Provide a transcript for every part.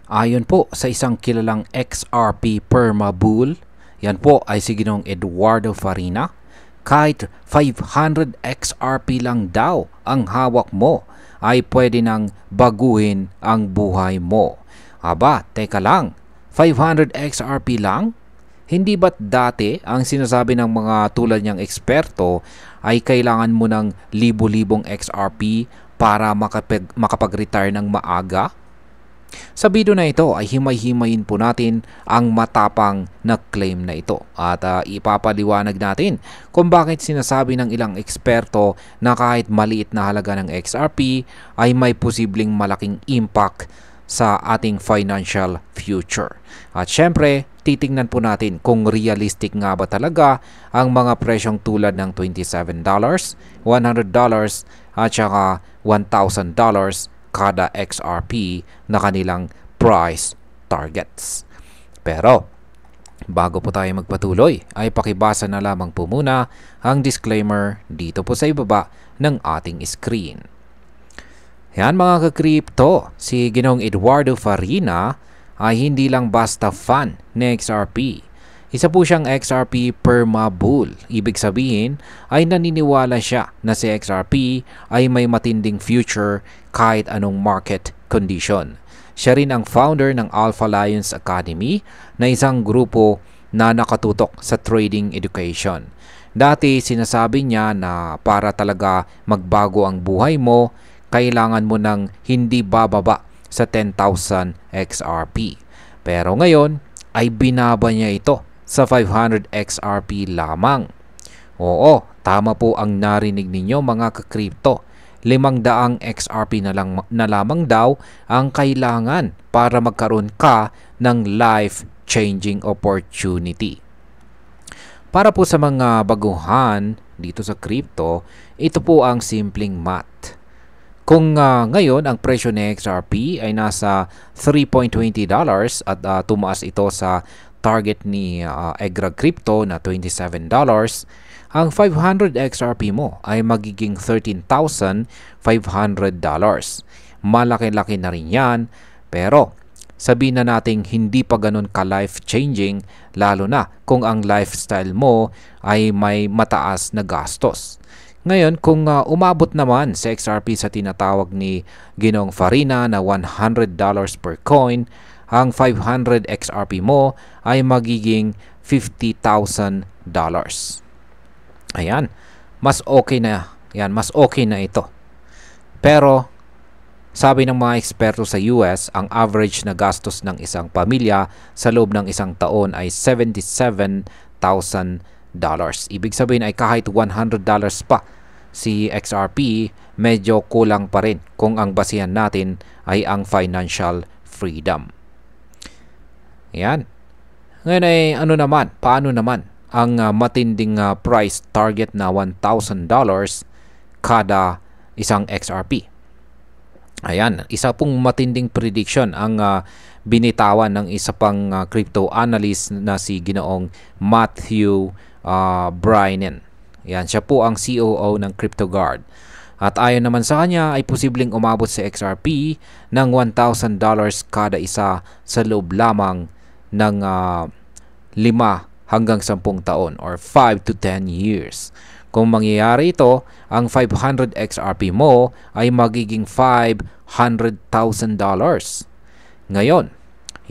Ayon po sa isang kilalang XRP Permabull, yan po ay si Ginoong Eduardo Farina, kahit 500 XRP lang daw ang hawak mo ay pwede nang baguhin ang buhay mo. Aba, teka lang, 500 XRP lang? Hindi ba't dati ang sinasabi ng mga tulad niyang eksperto ay kailangan mo ng libo-libong XRP para makapag-retire ng maaga? Sa video na ito ay himay-himayin po natin ang matapang na claim na ito at ipapaliwanag natin kung bakit sinasabi ng ilang eksperto na kahit maliit na halaga ng XRP ay may posibleng malaking impact sa ating financial future. At syempre, titingnan po natin kung realistic nga ba talaga ang mga presyong tulad ng $27, $100 at saka $1,000 kada XRP na kanilang price targets. Pero, bago po tayo magpatuloy, ay pakibasa na lamang po muna ang disclaimer dito po sa ibaba ng ating screen. Yan mga ka-crypto, si Ginoong Eduardo Farina ay hindi lang basta fan ng XRP. Isa po siyang XRP Permabull. Ibig sabihin ay naniniwala siya na si XRP ay may matinding future kahit anong market condition. Siya rin ang founder ng Alpha Lions Academy na isang grupo na nakatutok sa trading education. Dati sinasabi niya na para talaga magbago ang buhay mo, kailangan mo ng hindi bababa sa 10,000 XRP. Pero ngayon ay binaba niya ito sa 500 XRP lamang. Oo, tama po ang narinig ninyo mga ka-crypto. 500 XRP na lamang daw ang kailangan para magkaroon ka ng life-changing opportunity. Para po sa mga baguhan dito sa crypto, ito po ang simpleng math. Kung ngayon ang presyo ng XRP ay nasa $3.20 at tumaas ito sa target ni Egra Crypto na $27, ang 500 XRP mo ay magiging $13,500. Malaki-laki na rin yan, pero sabihin na nating hindi pa ganun ka-life-changing, lalo na kung ang lifestyle mo ay may mataas na gastos. Ngayon, kung umabot naman sa XRP sa tinatawag ni Ginoong Farina na $100 per coin, ang 500 XRP mo ay magiging $50,000. Ayan, mas okay na. Yan, mas okay na ito. Pero sabi ng mga eksperto sa US, ang average na gastos ng isang pamilya sa loob ng isang taon ay $77,000. Ibig sabihin ay kahit $100 pa si XRP, medyo kulang pa rin kung ang basihan natin ay ang financial freedom. Yan. Ngayon ay paano naman ang matinding price target na $1,000 kada isang XRP? Ayan, isa pong matinding prediction ang binitawan ng isa pang crypto analyst na si Ginoong Matthew Brynen. Yan, siya po ang COO ng CryptoGuard. At ayon naman sa kanya ay posibleng umabot sa XRP ng $1,000 kada isa sa loob lamang ng 5 hanggang 10 taon or 5 to 10 years. Kung mangyayari ito, ang 500 XRP mo ay magiging $500,000. Ngayon,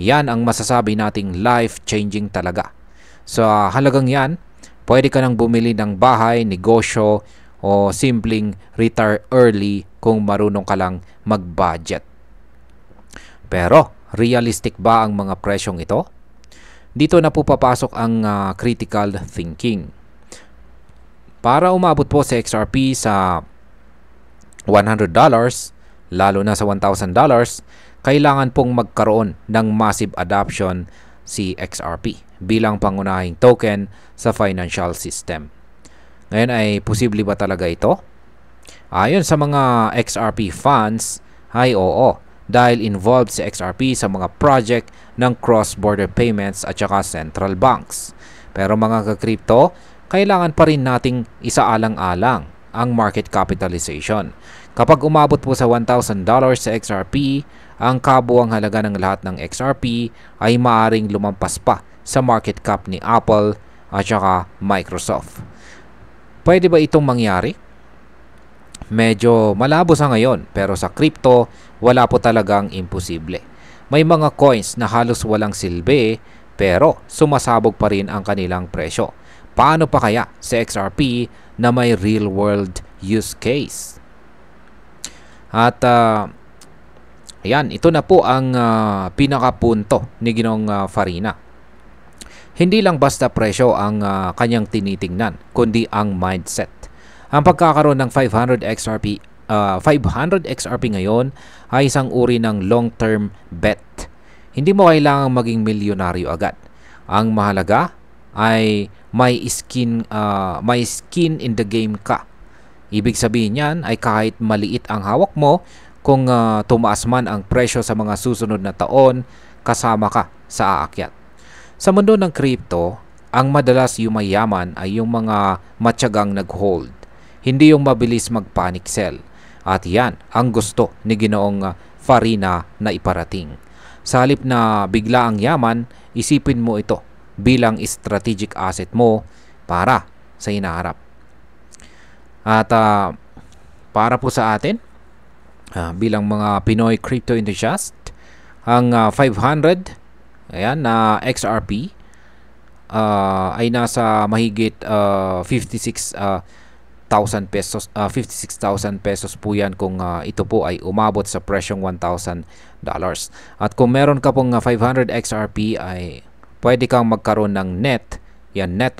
yan ang masasabi nating life-changing talaga. Sa halagang yan, pwede ka nang bumili ng bahay, negosyo, o simpleng retire early kung marunong ka lang mag-budget. Pero, realistic ba ang mga presyong ito? Dito na po papasok ang critical thinking. Para umabot po sa XRP sa $100, lalo na sa $1,000, kailangan pong magkaroon ng massive adoption si XRP bilang pangunahing token sa financial system. Ngayon ay posible ba talaga ito? Ayon sa mga XRP fans ay oo, dahil involved si XRP sa mga project ng cross-border payments at saka central banks. Pero mga ka-crypto, kailangan pa rin nating isaalang-alang ang market capitalization. Kapag umabot po sa $1,000 sa XRP, ang kabuuang halaga ng lahat ng XRP ay maaring lumampas pa sa market cap ni Apple at saka Microsoft. Pwede ba itong mangyari? Medyo malabo sa ngayon, pero sa crypto, wala po talagang imposible. May mga coins na halos walang silbi, pero sumasabog pa rin ang kanilang presyo. Paano pa kaya sa XRP na may real world use case? At yan, ito na po ang pinakapunto ni Ginong Farina. Hindi lang basta presyo ang kanyang tinitingnan, kundi ang mindset. Ang pagkakaroon ng 500 XRP ngayon ay isang uri ng long-term bet. Hindi mo kailangang maging milyonaryo agad. Ang mahalaga ay may skin in the game ka. Ibig sabihin niyan ay kahit maliit ang hawak mo, kung tumaas man ang presyo sa mga susunod na taon, kasama ka sa aakyat. Sa mundo ng crypto, ang madalas yumayaman ay yung mga matyagang nag-hold. Hindi yung mabilis mag-panic sell. At yan ang gusto ni Ginoong Farina na iparating. Sa halip na bigla ang yaman, isipin mo ito bilang strategic asset mo para sa hinaharap. At para po sa atin, bilang mga Pinoy crypto enthusiast, ang 500 na XRP ay nasa mahigit 56,000 pesos po yan kung ito po ay umabot sa presyong $1,000. At kung meron ka pong 500 XRP ay pwede kang magkaroon ng net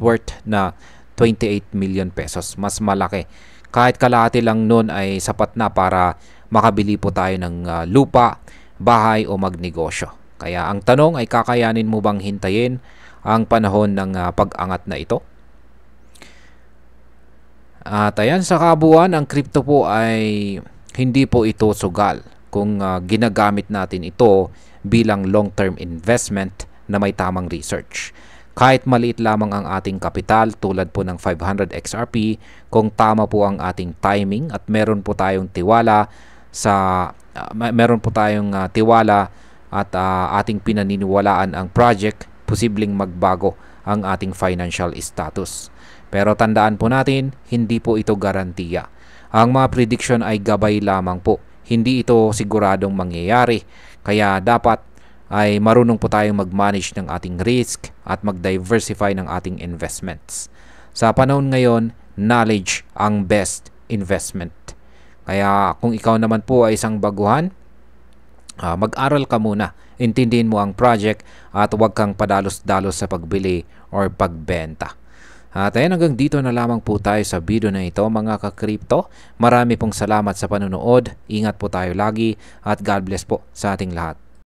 worth na 28 million pesos. Mas malaki. Kahit kalahati lang nun ay sapat na para makabili po tayo ng lupa, bahay o magnegosyo. Kaya ang tanong ay kakayanin mo bang hintayin ang panahon ng pag-angat na ito? At ayan, sa kabuuan, ang crypto po ay hindi po ito sugal kung ginagamit natin ito bilang long-term investment na may tamang research. Kahit maliit lamang ang ating kapital tulad po ng 500 XRP, kung tama po ang ating timing at meron po tayong tiwala at ating pinaniniwalaan ang project, posibleng magbago ang ating financial status. Pero tandaan po natin, hindi po ito garantiya. Ang mga prediction ay gabay lamang po. Hindi ito siguradong mangyayari. Kaya dapat ay marunong po tayong mag-manage ng ating risk at mag-diversify ng ating investments. Sa panahon ngayon, knowledge ang best investment. Kaya kung ikaw naman po ay isang baguhan, mag-aral ka muna. Intindihin mo ang project at huwag kang padalos-dalos sa pagbili or pagbenta. At ayan, hanggang dito na lamang po tayo sa video na ito mga ka-crypto. Marami pong salamat sa panonood. Ingat po tayo lagi at God bless po sa ating lahat.